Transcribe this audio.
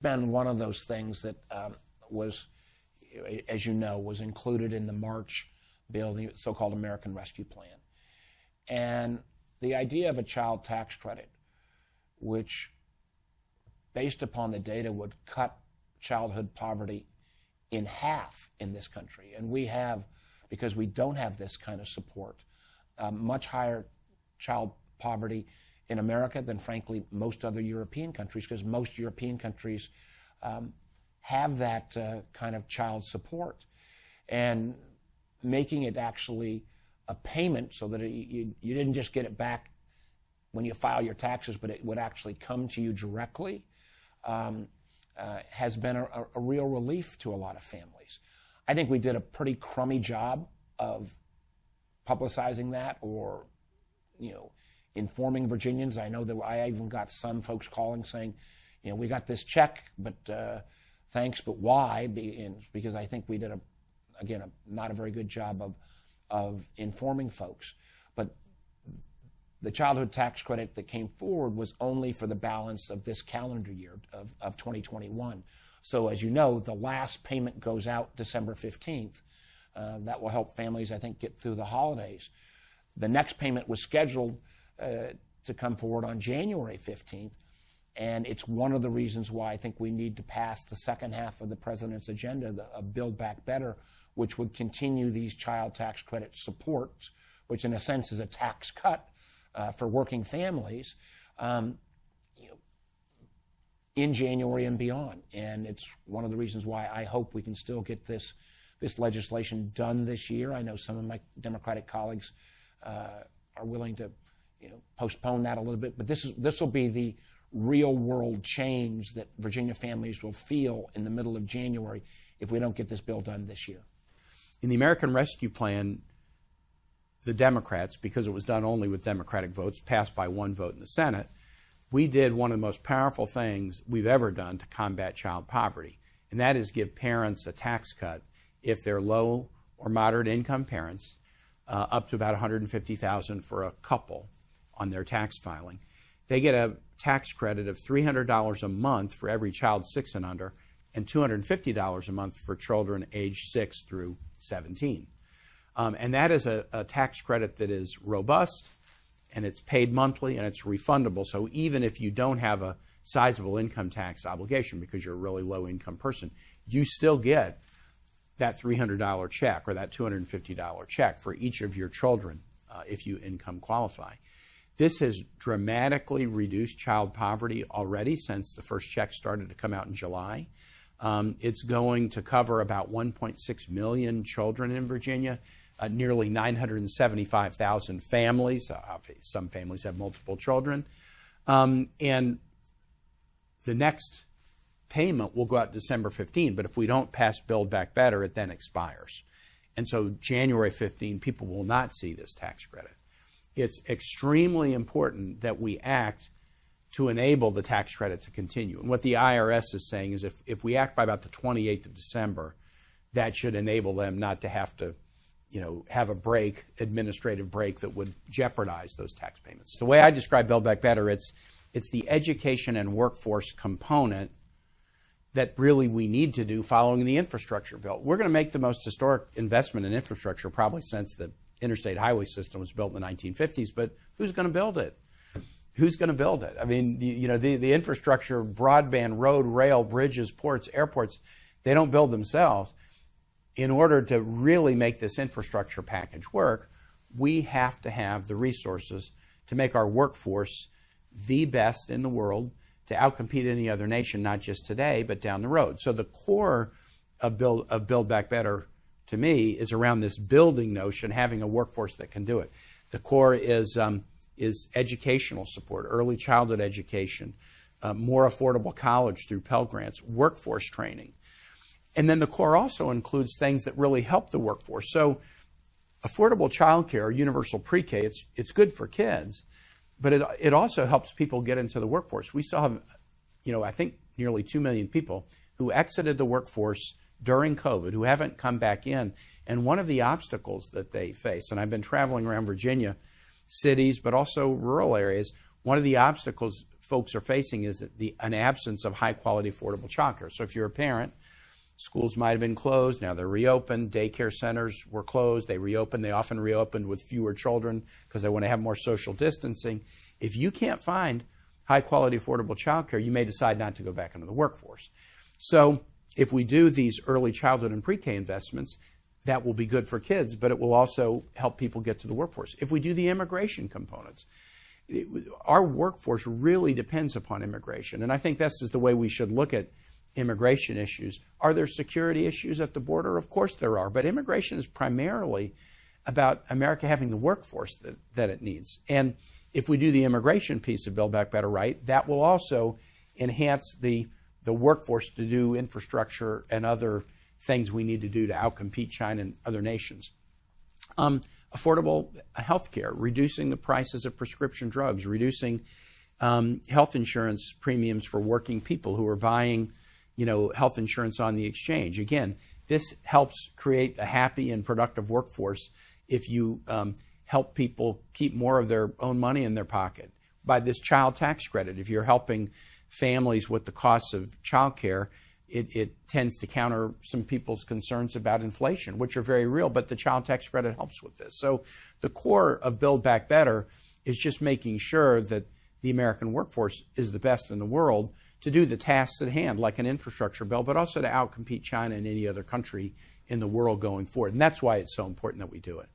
been one of those things that was, as you know, was included in the March bill, the so-called American Rescue Plan. And the idea of a child tax credit, which, based upon the data, would cut childhood poverty in half in this country. And we have, because we don't have this kind of support, much higher child poverty in America than, frankly, most other European countries, because most European countries have that kind of child support. And making it actually a payment so that you didn't just get it back when you file your taxes, but it would actually come to you directly, has been a real relief to a lot of families. I think we did a pretty crummy job of publicizing that, or, informing Virginians. I know that I even got some folks calling saying, we got this check, but thanks, but why? Because I think we did not a very good job of informing folks. But the childhood tax credit that came forward was only for the balance of this calendar year of 2021. So as you know, the last payment goes out December 15th. That will help families, I think, get through the holidays. The next payment was scheduled to come forward on January 15th. And it's one of the reasons why I think we need to pass the second half of the president's agenda, Build Back Better, which would continue these child tax credit supports, which in a sense is a tax cut for working families, in January and beyond. And it's one of the reasons why I hope we can still get this legislation done this year. I know some of my Democratic colleagues are willing to postpone that a little bit, but this will be the real world change that Virginia families will feel in the middle of January if we don't get this bill done this year. In the American Rescue Plan, the Democrats, because it was done only with Democratic votes, passed by one vote in the Senate, we did one of the most powerful things we've ever done to combat child poverty, and that is give parents a tax cut if they're low or moderate income parents, up to about $150,000 for a couple on their tax filing. They get a tax credit of $300 a month for every child 6 and under, and $250 a month for children aged 6 through 17. And that is a tax credit that is robust, and it's paid monthly, and it's refundable. So even if you don't have a sizable income tax obligation because you're a really low-income person, you still get that $300 check or that $250 check for each of your children if you income qualify. This has dramatically reduced child poverty already since the first check started to come out in July. It's going to cover about 1.6 million children in Virginia, nearly 975,000 families. Some families have multiple children. And the next payment will go out December 15, but if we don't pass Build Back Better, it then expires. And so January 15, people will not see this tax credit. It's extremely important that we act to enable the tax credit to continue. And what the IRS is saying is if we act by about the 28th of December, that should enable them not to have to, have a break, administrative break that would jeopardize those tax payments. The way I describe Build Back Better, it's the education and workforce component that really we need to do following the infrastructure bill. We're going to make the most historic investment in infrastructure probably since the interstate highway system was built in the 1950s, but who's going to build it? Who's going to build it? I mean, the infrastructure, broadband, road, rail, bridges, ports, airports, they don't build themselves. In order to really make this infrastructure package work, we have to have the resources to make our workforce the best in the world, to outcompete any other nation, not just today, but down the road. So the core of Build Back Better, to me, is around this building notion, having a workforce that can do it. The core is educational support, early childhood education, more affordable college through Pell Grants, workforce training. And then the core also includes things that really help the workforce. So affordable childcare, universal pre-K, it's good for kids, but it also helps people get into the workforce. We still have, I think nearly 2 million people who exited the workforce during COVID, who haven't come back in. And one of the obstacles that they face, and I've been traveling around Virginia, cities, but also rural areas, one of the obstacles folks are facing is an absence of high-quality, affordable childcare. So if you're a parent, schools might have been closed. Now they're reopened. Daycare centers were closed. They reopened. They often reopened with fewer children because they want to have more social distancing. If you can't find high-quality, affordable childcare, you may decide not to go back into the workforce. So if we do these early childhood and pre-K investments, that will be good for kids, but it will also help people get to the workforce. If we do the immigration components, our workforce really depends upon immigration. And I think this is the way we should look at immigration issues. Are there security issues at the border? Of course there are. But immigration is primarily about America having the workforce that it needs. And if we do the immigration piece of Build Back Better right, that will also enhance the workforce to do infrastructure and other things we need to do to outcompete China and other nations. Affordable health care, reducing the prices of prescription drugs, reducing health insurance premiums for working people who are buying, health insurance on the exchange. Again, this helps create a happy and productive workforce if you help people keep more of their own money in their pocket. By this child tax credit, if you're helping families with the costs of child care, it tends to counter some people's concerns about inflation, which are very real, but the child tax credit helps with this. So the core of Build Back Better is just making sure that the American workforce is the best in the world to do the tasks at hand, like an infrastructure bill, but also to outcompete China and any other country in the world going forward. And that's why it's so important that we do it.